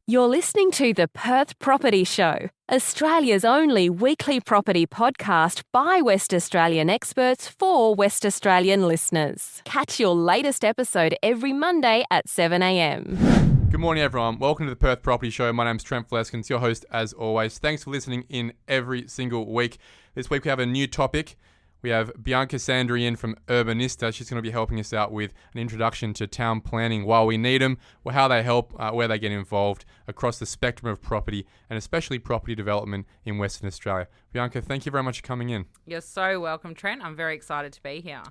You're listening to the Perth Property Show, Australia's only weekly property podcast by West Australian experts for West Australian listeners. Catch your latest episode every Monday at 7 a.m. Good morning, everyone. Welcome to the Perth Property Show. My name's Trent Fleskens, your host as always. Thanks for listening in every single week. This week we have a new topic. We have Bianca Sandri in from Urbanista. She's going to be helping us out with an introduction to town planning, why we need them, how they help, where they get involved across the spectrum of property and especially property development in Western Australia. Bianca, thank you very much for coming in. You're so welcome, Trent. I'm very excited to be here.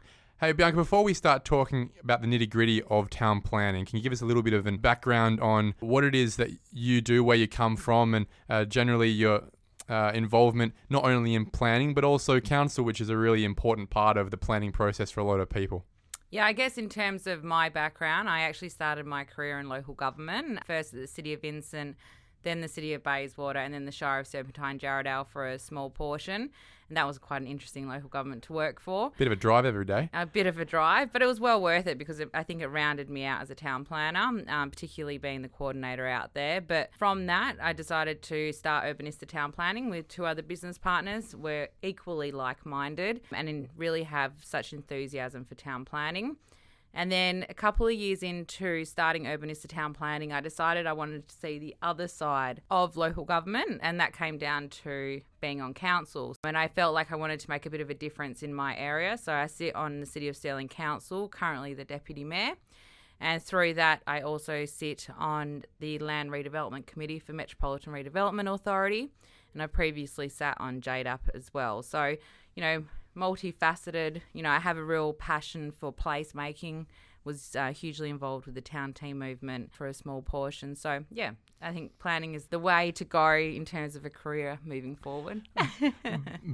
Hey, Bianca, before we start talking about the nitty-gritty of town planning, can you give us a little bit of a background on what it is that you do, where you come from, and generally your involvement not only in planning but also council, which is a really important part of the planning process for a lot of people? Yeah, I guess in terms of my background, I actually started my career in local government, first at the City of Vincent, then the City of Bayswater, and then the Shire of Serpentine Jarrahdale for a small portion. And that was quite an interesting local government to work for. Bit of a drive every day. A bit of a drive, but it was well worth it because I think it rounded me out as a town planner, particularly being the coordinator out there. But from that, I decided to start Urbanista Town Planning with two other business partners. We're equally like-minded and really have such enthusiasm for town planning. And then a couple of years into starting Urbanista Town Planning, I decided I wanted to see the other side of local government, and that came down to being on council. And I felt like I wanted to make a bit of a difference in my area. So I sit on the City of Stirling Council, currently the Deputy Mayor. And through that, I also sit on the Land Redevelopment Committee for Metropolitan Redevelopment Authority. And I previously sat on JDAP as well. So, multifaceted. I have a real passion for placemaking, was hugely involved with the town team movement for a small portion. So, yeah, I think planning is the way to go in terms of a career moving forward.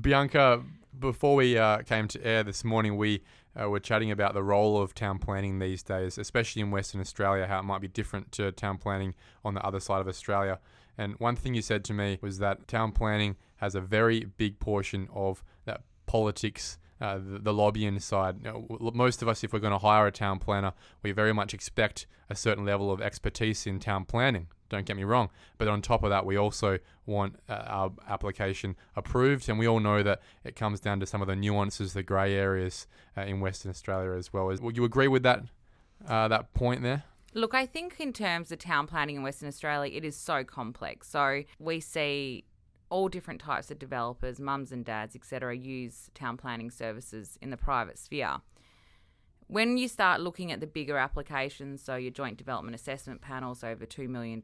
Bianca, before we came to air this morning, we were chatting about the role of town planning these days, especially in Western Australia, how it might be different to town planning on the other side of Australia. And one thing you said to me was that town planning has a very big portion of that politics, the lobbying side. Most of us, if we're going to hire a town planner, we very much expect a certain level of expertise in town planning. Don't get me wrong. But on top of that, we also want our application approved. And we all know that it comes down to some of the nuances, the grey areas in Western Australia as well. Would you agree with that point there? Look, I think in terms of town planning in Western Australia, it is so complex. So we see all different types of developers, mums and dads, etc., use town planning services in the private sphere. When you start looking at the bigger applications, so your joint development assessment panels over $2 million,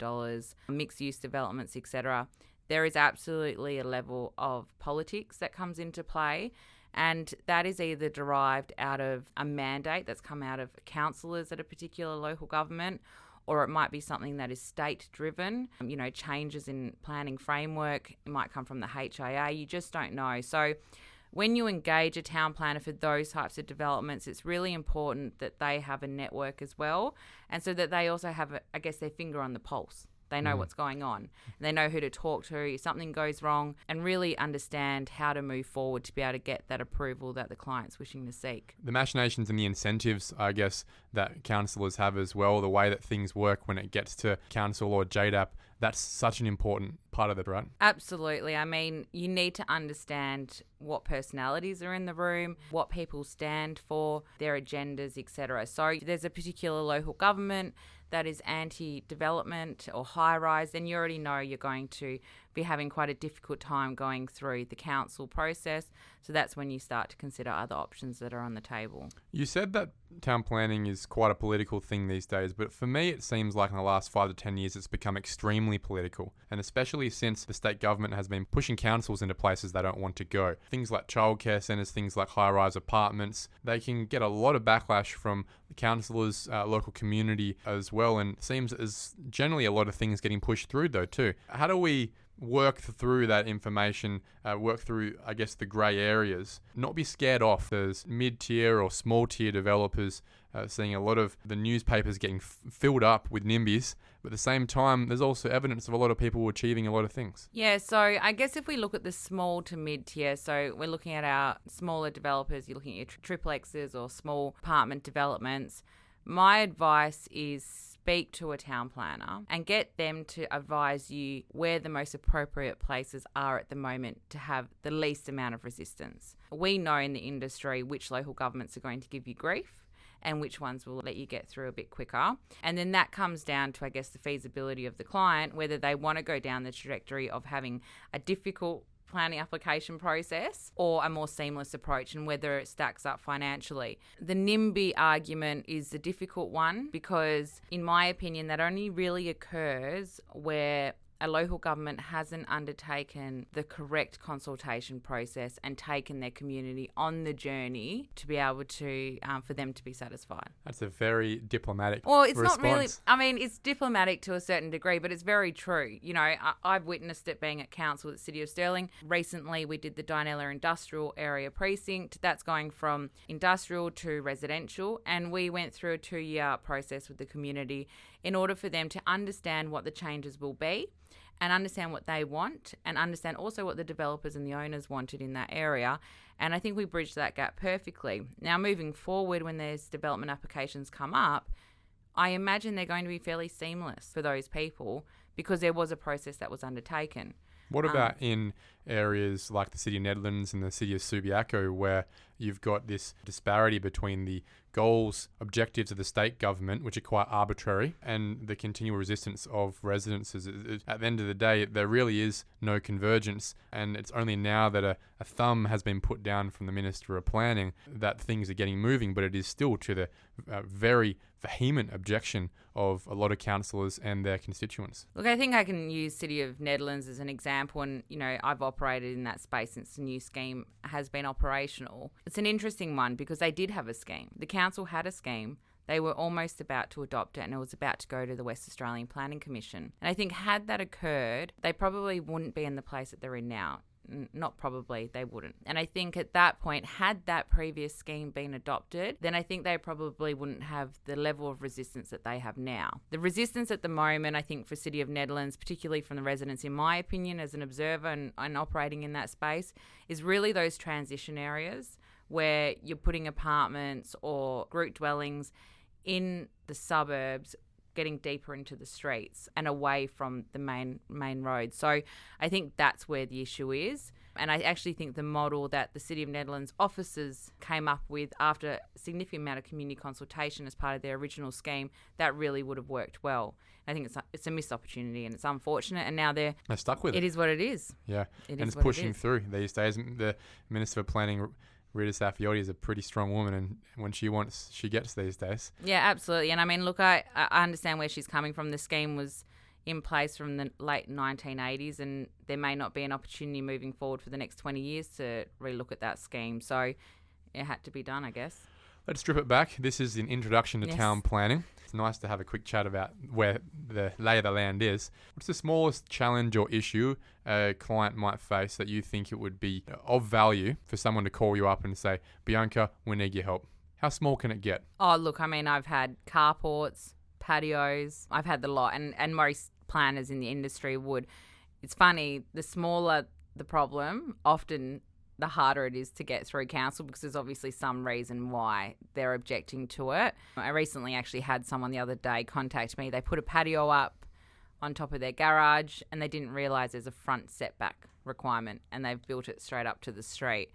mixed-use developments, etc., there is absolutely a level of politics that comes into play. And that is either derived out of a mandate that's come out of councillors at a particular local government, or it might be something that is state-driven. Changes in planning framework, it might come from the HIA, you just don't know. So when you engage a town planner for those types of developments, it's really important that they have a network as well, and so that they also have, their finger on the pulse. They know what's going on. They know who to talk to if something goes wrong, and really understand how to move forward to be able to get that approval that the client's wishing to seek. The machinations and the incentives, I guess, that councillors have as well, the way that things work when it gets to council or JDAP, that's such an important part of it, right? Absolutely. I mean, you need to understand what personalities are in the room, what people stand for, their agendas, etc. So there's a particular local government that is anti-development or high-rise, then you already know you're going to be having quite a difficult time going through the council process. So that's when you start to consider other options that are on the table. You said that town planning is quite a political thing these days, but for me it seems like in the last 5 to 10 years it's become extremely political, and especially since the state government has been pushing councils into places they don't want to go. Things like childcare centres, things like high-rise apartments, they can get a lot of backlash from the councillors, local community as well, and it seems there's generally a lot of things getting pushed through though too. How do we work through that information, work through, the grey areas, not be scared off? There's mid-tier or small-tier developers seeing a lot of the newspapers getting filled up with NIMBYs, but at the same time, there's also evidence of a lot of people achieving a lot of things. Yeah, so I guess if we look at the small to mid-tier, so we're looking at our smaller developers, you're looking at your triplexes or small apartment developments, my advice is speak to a town planner and get them to advise you where the most appropriate places are at the moment to have the least amount of resistance. We know in the industry which local governments are going to give you grief and which ones will let you get through a bit quicker. And then that comes down to, I guess, the feasibility of the client, whether they want to go down the trajectory of having a difficult planning application process or a more seamless approach, and whether it stacks up financially. The NIMBY argument is a difficult one because, in my opinion, that only really occurs where a local government hasn't undertaken the correct consultation process and taken their community on the journey to be able to, for them to be satisfied. That's a very diplomatic Well, it's response. not really, I mean, it's diplomatic to a certain degree, but it's very true. You know, I've witnessed it being at council at the City of Stirling. Recently, we did the Dinella Industrial Area Precinct. That's going from industrial to residential. And we went through a 2-year process with the community in order for them to understand what the changes will be and understand what they want and understand also what the developers and the owners wanted in that area. And I think we bridged that gap perfectly. Now, moving forward, when there's development applications come up, I imagine they're going to be fairly seamless for those people because there was a process that was undertaken. What about in areas like the City of Netherlands and the City of Subiaco, where you've got this disparity between the goals, objectives of the state government, which are quite arbitrary, and the continual resistance of residents? At the end of the day, there really is no convergence, and it's only now that a thumb has been put down from the Minister of Planning that things are getting moving, but it is still to the very vehement objection of a lot of councillors and their constituents. Look, I think I can use City of Netherlands as an example, and, you know, I've operated in that space since the new scheme has been operational. It's an interesting one because they did have a scheme. The council had a scheme. They were almost about to adopt it and it was about to go to the West Australian Planning Commission. And I think had that occurred, they probably wouldn't be in the place that they're in now. Not probably, they wouldn't. And I think at that point, had that previous scheme been adopted, then I think they probably wouldn't have the level of resistance that they have now. The resistance at the moment, I think, for City of Netherlands, particularly from the residents, in my opinion, as an observer and operating in that space, is really those transition areas where you're putting apartments or group dwellings in the suburbs, getting deeper into the streets and away from the main road. So I think that's where the issue is. And I actually think the model that the City of Netherlands officers came up with after a significant amount of community consultation as part of their original scheme, that really would have worked well. I think it's a missed opportunity and it's unfortunate. And now they're stuck with it. It is what it is. Yeah, and it's pushing through these days. The Minister for Planning, Rita Saffioti, is a pretty strong woman, and when she wants, she gets these days. Yeah, absolutely. And I mean, look, I understand where she's coming from. The scheme was in place from the late 1980s, and there may not be an opportunity moving forward for the next 20 years to relook at that scheme. So it had to be done, I guess. Let's strip it back. This is an introduction to town planning. It's nice to have a quick chat about where the lay of the land is. What's the smallest challenge or issue a client might face that you think it would be of value for someone to call you up and say, Bianca, we need your help? How small can it get? Oh, look, I mean, I've had carports, patios. I've had the lot, and most planners in the industry would. It's funny, the smaller the problem, often the harder it is to get through council because there's obviously some reason why they're objecting to it. I recently actually had someone the other day contact me. They put a patio up on top of their garage and they didn't realise there's a front setback requirement and they've built it straight up to the street.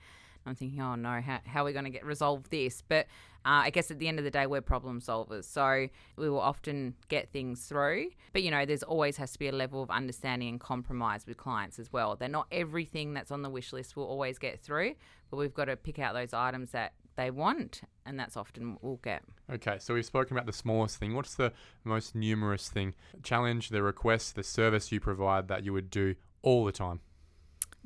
I'm thinking, oh no, how are we going to resolve this? But I guess at the end of the day, we're problem solvers. So we will often get things through. But, you know, there's always has to be a level of understanding and compromise with clients as well. They're not everything that's on the wish list will always get through, but we've got to pick out those items that they want, and that's often what we'll get. Okay, so we've spoken about the smallest thing. What's the most numerous thing? Challenge, the request, the service you provide that you would do all the time?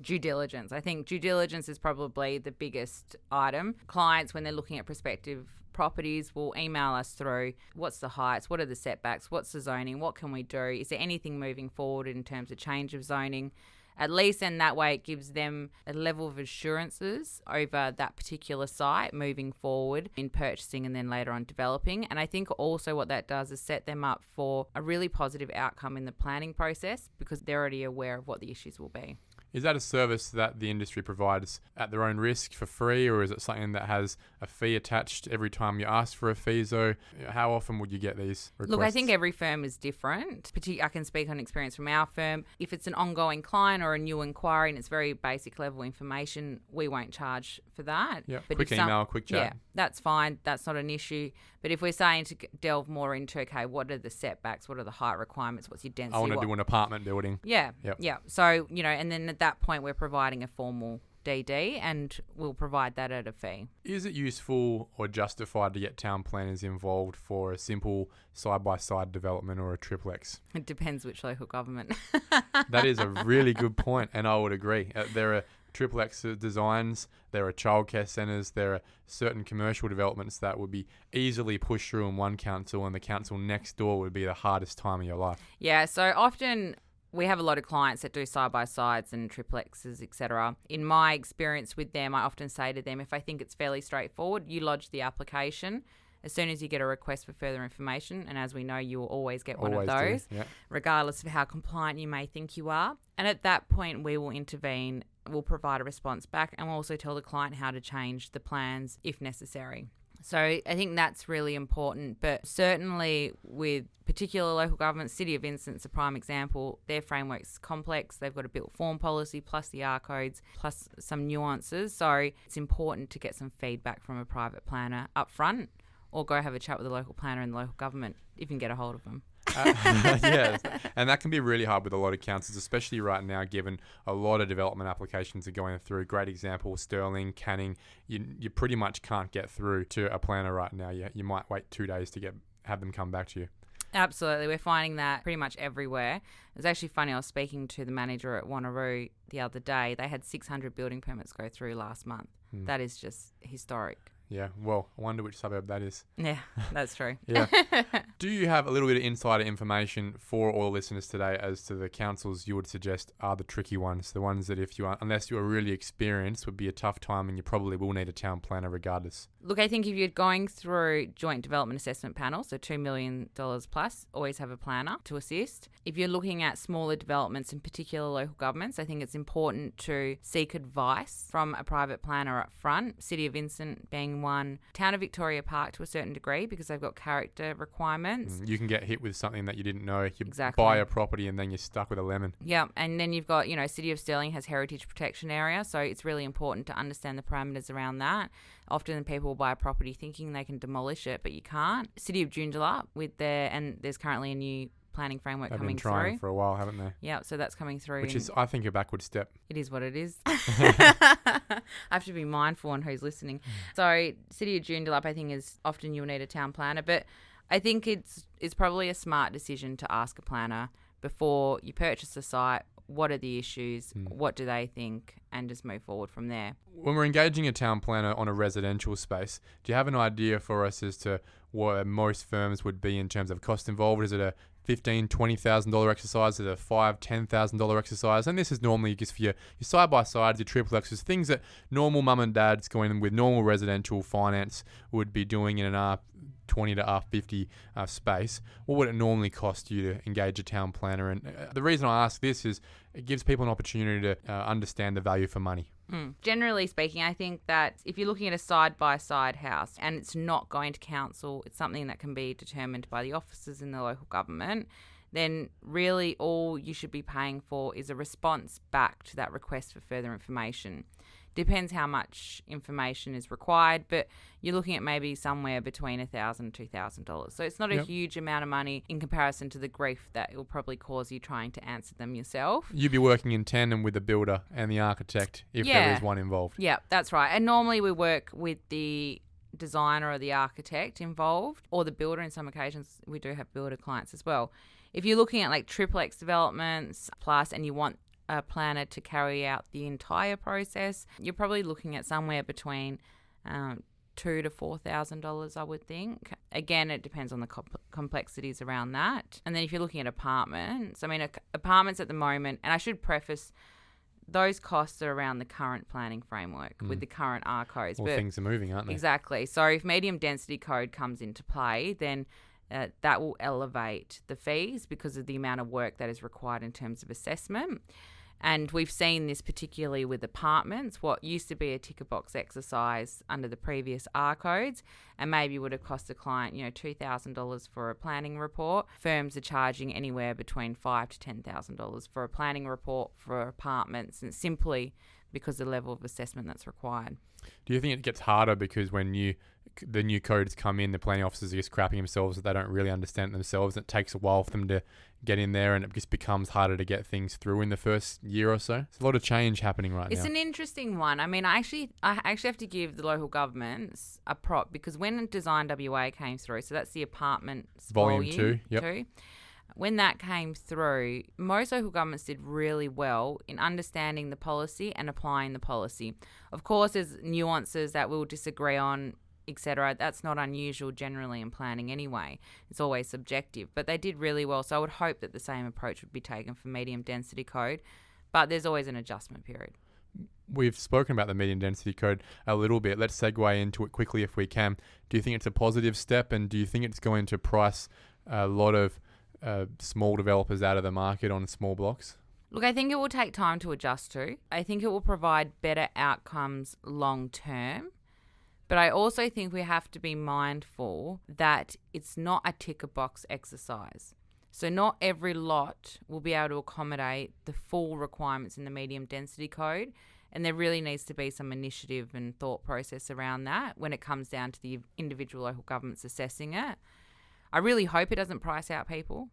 Due diligence. I think due diligence is probably the biggest item. Clients, when they're looking at prospective properties, will email us through what's the heights, what are the setbacks, what's the zoning, what can we do, is there anything moving forward in terms of change of zoning. At least in that way it gives them a level of assurances over that particular site moving forward in purchasing and then later on developing. And I think also what that does is set them up for a really positive outcome in the planning process because they're already aware of what the issues will be. Is that a service that the industry provides at their own risk for free, or is it something that has a fee attached every time you ask for a fee? So how often would you get these requests? Look, I think every firm is different. I can speak on experience from our firm. If it's an ongoing client or a new inquiry and it's very basic level information, we won't charge for that. Yeah, But quick if email, quick chat. Yeah, that's fine. That's not an issue. But if we're saying to delve more into, okay, what are the setbacks? What are the height requirements? What's your density? I want to do an apartment building. Yeah, Yep. yeah. So, and then at that point, we're providing a formal DD and we'll provide that at a fee. Is it useful or justified to get town planners involved for a simple side-by-side development or a triplex? It depends which local government. That is a really good point, and I would agree. There are triplex designs, there are childcare centres, there are certain commercial developments that would be easily pushed through in one council, and the council next door would be the hardest time of your life. Yeah, so often we have a lot of clients that do side-by-sides and triplexes, etc. In my experience with them, I often say to them, if I think it's fairly straightforward, you lodge the application. As soon as you get a request for further information, and as we know, you will always get one of those, regardless of how compliant you may think you are. And at that point, we will intervene, we'll provide a response back, and we'll also tell the client how to change the plans if necessary. So I think that's really important. But certainly with particular local governments, City of Vincent's a prime example. Their framework's complex. They've got a built form policy plus the R codes plus some nuances. So it's important to get some feedback from a private planner up front, or go have a chat with the local planner and the local government if you can get a hold of them. Yeah, and that can be really hard with a lot of councils, especially right now, given a lot of development applications are going through. Great example, Stirling, Canning. You pretty much can't get through to a planner right now. You might wait 2 days to have them come back to you. Absolutely. We're finding that pretty much everywhere. It was actually funny. I was speaking to the manager at Wanneroo the other day. They had 600 building permits go through last month. That is just historic. Yeah, well, I wonder which suburb that is. Yeah, that's true. Yeah. Do you have a little bit of insider information for all the listeners today as to the councils you would suggest are the tricky ones, the ones that unless you are really experienced, would be a tough time, and you probably will need a town planner regardless? Look, I think if you're going through joint development assessment panel, so $2 million plus, always have a planner to assist. If you're looking at smaller developments, in particular local governments, I think it's important to seek advice from a private planner up front. City of Vincent being one, Town of Victoria Park to a certain degree, because they've got character requirements. You can get hit with something that you didn't know. You Exactly. buy a property and then you're stuck with a lemon. Yeah, and then you've got, City of Stirling has heritage protection area, so it's really important to understand the parameters around that. Often people buy a property thinking they can demolish it, but you can't. City of Joondalup and there's currently a new planning framework coming through. They've been trying for a while, haven't they? Yeah, so that's coming through. Which is, I think, a backward step. It is what it is. I have to be mindful on who's listening. So City of Joondalup, I think, is often you'll need a town planner, but I think it's probably a smart decision to ask a planner before you purchase a site. What are the issues? What do they think? And just move forward from there. When we're engaging a town planner on a residential space, do you have an idea for us as to what most firms would be in terms of cost involved? Is it a $15,000, $20,000 exercise? Is it a $5,000, $10,000 exercise? And this is normally just for your side-by-sides, your triplexes, things that normal mum and dads going in with normal residential finance would be doing in an R20 to R50 space. What would it normally cost you to engage a town planner? And the reason I ask this is it gives people an opportunity to understand the value for money. Generally speaking, I think that if you're looking at a side-by-side house and it's not going to council, it's something that can be determined by the officers in the local government, then really all you should be paying for is a response back to that request for further information. Depends how much information is required, but you're looking at maybe somewhere between $1,000 and $2,000. So it's not a huge amount of money in comparison to the grief that it will probably cause you trying to answer them yourself. You'd be working in tandem with the builder and the architect if there is one involved. Yeah, that's right. And normally we work with the designer or the architect involved, or the builder. In some occasions we do have builder clients as well. If you're looking at like triplex developments plus and you want a planner to carry out the entire process, you're probably looking at somewhere between $2,000 to $4,000, I would think. Again, it depends on the complexities around that. And then if you're looking at apartments, apartments at the moment, and I should preface, those costs are around the current planning framework with the current R codes. Well, things are moving, aren't they? Exactly. So if medium density code comes into play, then that will elevate the fees because of the amount of work that is required in terms of assessment. And we've seen this particularly with apartments, what used to be a ticker box exercise under the previous R codes and maybe would have cost the client, $2,000 for a planning report. Firms are charging anywhere between $5,000 to $10,000 for a planning report for apartments, and simply because of the level of assessment that's required. Do you think it gets harder because when the new codes come in, the planning officers are just crapping themselves that they don't really understand it themselves? It takes a while for them to get in there, and it just becomes harder to get things through in the first year or so. There's a lot of change happening right now. It's an interesting one. I mean, I actually have to give the local governments a prop, because when Design WA came through, so that's the apartments Volume 2, yep. 2, when that came through, most local governments did really well in understanding the policy and applying the policy. Of course, there's nuances that we'll disagree on, etc. That's not unusual generally in planning anyway. It's always subjective, but they did really well. So I would hope that the same approach would be taken for medium density code, but there's always an adjustment period. We've spoken about the medium density code a little bit. Let's segue into it quickly if we can. Do you think it's a positive step, and do you think it's going to price a lot of small developers out of the market on small blocks? Look, I think it will take time to adjust to. I think it will provide better outcomes long term. But I also think we have to be mindful that it's not a ticker box exercise. So not every lot will be able to accommodate the full requirements in the medium density code. And there really needs to be some initiative and thought process around that when it comes down to the individual local governments assessing it. I really hope it doesn't price out people.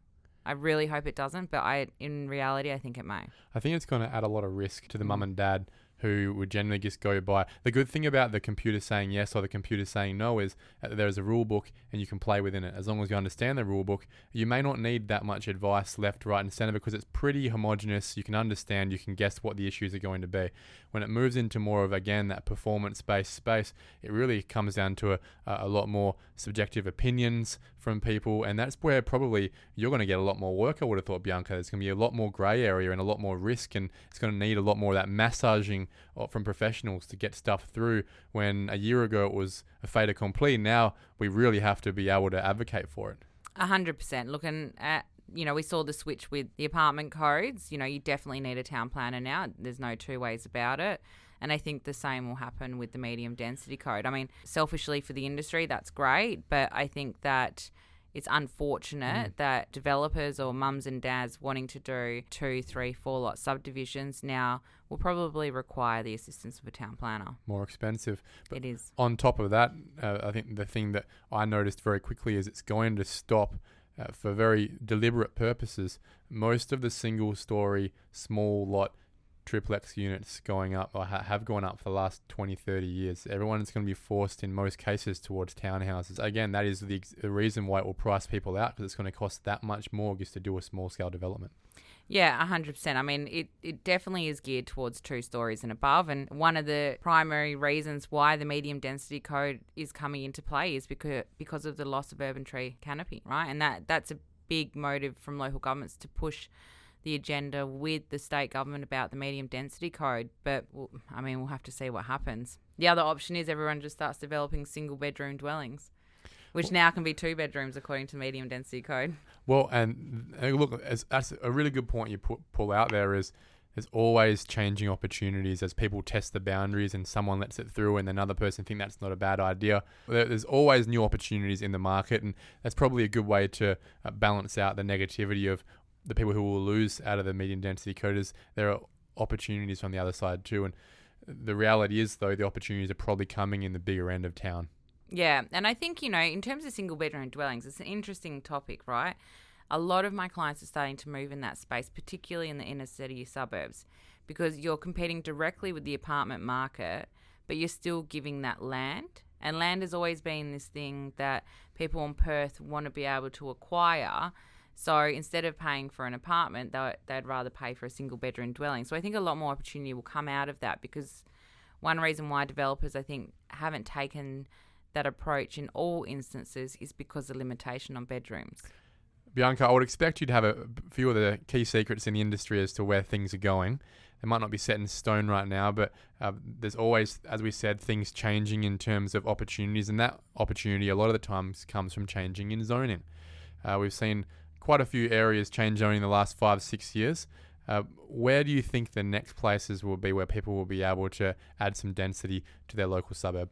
I really hope it doesn't, but in reality, I think it may. I think it's going to add a lot of risk to the mum and dad who would generally just go by. The good thing about the computer saying yes or the computer saying no is that there's a rule book and you can play within it. As long as you understand the rule book, you may not need that much advice left, right and centre, because it's pretty homogenous. You can understand, you can guess what the issues are going to be. When it moves into more of, again, that performance-based space, it really comes down to a lot more subjective opinions from people, and that's where probably you're going to get a lot more work, I would have thought, Bianca. There's going to be a lot more grey area and a lot more risk, and it's going to need a lot more of that massaging from professionals to get stuff through, when a year ago it was a fait accompli. Now we really have to be able to advocate for it. 100%. Looking at, we saw the switch with the apartment codes. You definitely need a town planner now. There's no two ways about it. And I think the same will happen with the medium density code. I mean, selfishly for the industry, that's great, but I think that it's unfortunate that developers or mums and dads wanting to do 2, 3, 4 lot subdivisions now will probably require the assistance of a town planner. More expensive. But it is. On top of that, I think the thing that I noticed very quickly is it's going to stop, for very deliberate purposes, most of the single story, small lot triplex units going up, or have gone up for the last 20, 30 years. Everyone's going to be forced in most cases towards townhouses. Again, that is the reason why it will price people out, because it's going to cost that much more just to do a small scale development. Yeah, 100%. I mean, it definitely is geared towards 2 stories and above. And one of the primary reasons why the medium density code is coming into play is because of the loss of urban tree canopy, right? And that's a big motive from local governments to push the agenda with the state government about the medium density code. But, we'll have to see what happens. The other option is everyone just starts developing single bedroom dwellings, which now can be 2 bedrooms according to medium density code. Well, and look, that's a really good point you pull out there, is there's always changing opportunities as people test the boundaries and someone lets it through and another person think that's not a bad idea. There's always new opportunities in the market, and that's probably a good way to balance out the negativity of the people who will lose out of the medium density code. Is there are opportunities from the other side too, and the reality is, though, the opportunities are probably coming in the bigger end of town. Yeah, and I think, in terms of single bedroom dwellings, it's an interesting topic, right? A lot of my clients are starting to move in that space, particularly in the inner city suburbs, because you're competing directly with the apartment market, but you're still giving that land. And land has always been this thing that people in Perth want to be able to acquire. So instead of paying for an apartment, they'd rather pay for a single bedroom dwelling. So I think a lot more opportunity will come out of that, because one reason why developers, I think, haven't taken that approach in all instances is because of limitation on bedrooms. Bianca, I would expect you to have a few of the key secrets in the industry as to where things are going. They might not be set in stone right now, but there's always, as we said, things changing in terms of opportunities, and that opportunity a lot of the times comes from changing in zoning. We've seen quite a few areas change zoning in the last 5-6 years. Where do you think the next places will be where people will be able to add some density to their local suburb?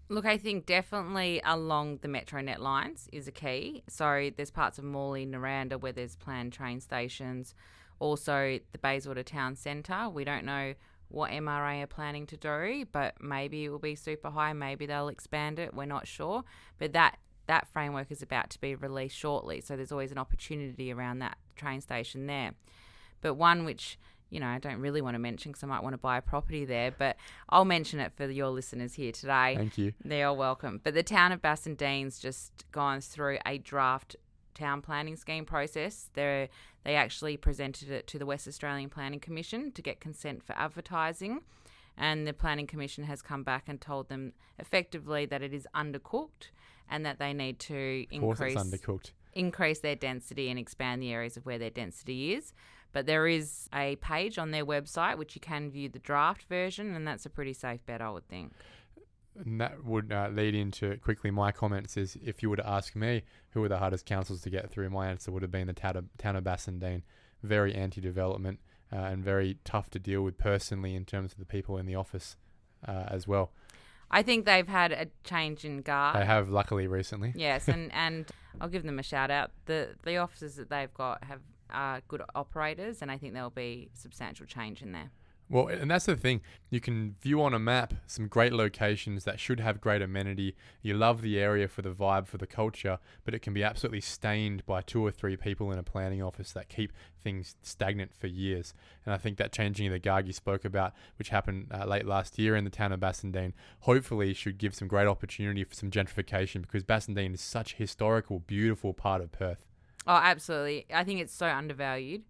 Look, I think definitely along the Metronet lines is a key. So there's parts of Morley, Naranda where there's planned train stations. Also, the Bayswater Town Centre. We don't know what MRA are planning to do, but maybe it will be super high. Maybe they'll expand it. We're not sure. But that framework is about to be released shortly. So there's always an opportunity around that train station there. But one which, I don't really want to mention because I might want to buy a property there, but I'll mention it for your listeners here today. Thank you. They're all welcome. But the town of Bassendean's just gone through a draft town planning scheme process. They actually presented it to the West Australian Planning Commission to get consent for advertising, and the Planning Commission has come back and told them effectively that it is undercooked and that they need to increase their density and expand the areas of where their density is. But there is a page on their website which you can view the draft version, and that's a pretty safe bet, I would think. And that would lead into quickly my comments is, if you were to ask me who are the hardest councils to get through, my answer would have been the town of Bassendean. Very anti-development and very tough to deal with personally in terms of the people in the office as well. I think they've had a change in guard. They have, luckily, recently. Yes, and I'll give them a shout out. The officers that they've got are good operators, and I think there'll be substantial change in there. Well, and that's the thing. You can view on a map some great locations that should have great amenity. You love the area for the vibe, for the culture, but it can be absolutely stained by 2 or 3 people in a planning office that keep things stagnant for years. And I think that changing of the guard you spoke about, which happened late last year in the town of Bassendean, hopefully should give some great opportunity for some gentrification, because Bassendean is such a historical, beautiful part of Perth. Oh, absolutely. I think it's so undervalued.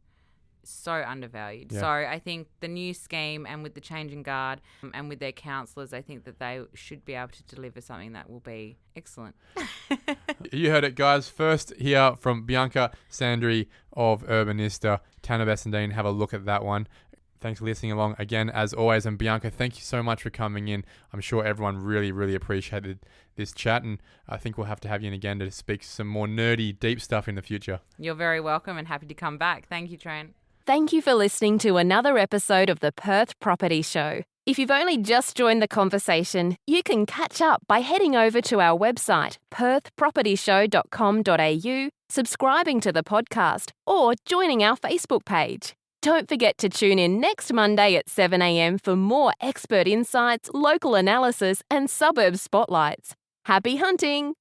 Yeah. So I think the new scheme, and with the change in guard and with their councillors, I think that they should be able to deliver something that will be excellent. You heard it, guys. First here from Bianca Sandri of Urbanista, town of Bassendean. Have a look at that one. Thanks for listening along again, as always. And Bianca, thank you so much for coming in. I'm sure everyone really, really appreciated this chat, and I think we'll have to have you in again to speak some more nerdy, deep stuff in the future. You're very welcome and happy to come back. Thank you, Trent. Thank you for listening to another episode of the Perth Property Show. If you've only just joined the conversation, you can catch up by heading over to our website, perthpropertyshow.com.au, subscribing to the podcast, or joining our Facebook page. Don't forget to tune in next Monday at 7 a.m. for more expert insights, local analysis, and suburb spotlights. Happy hunting!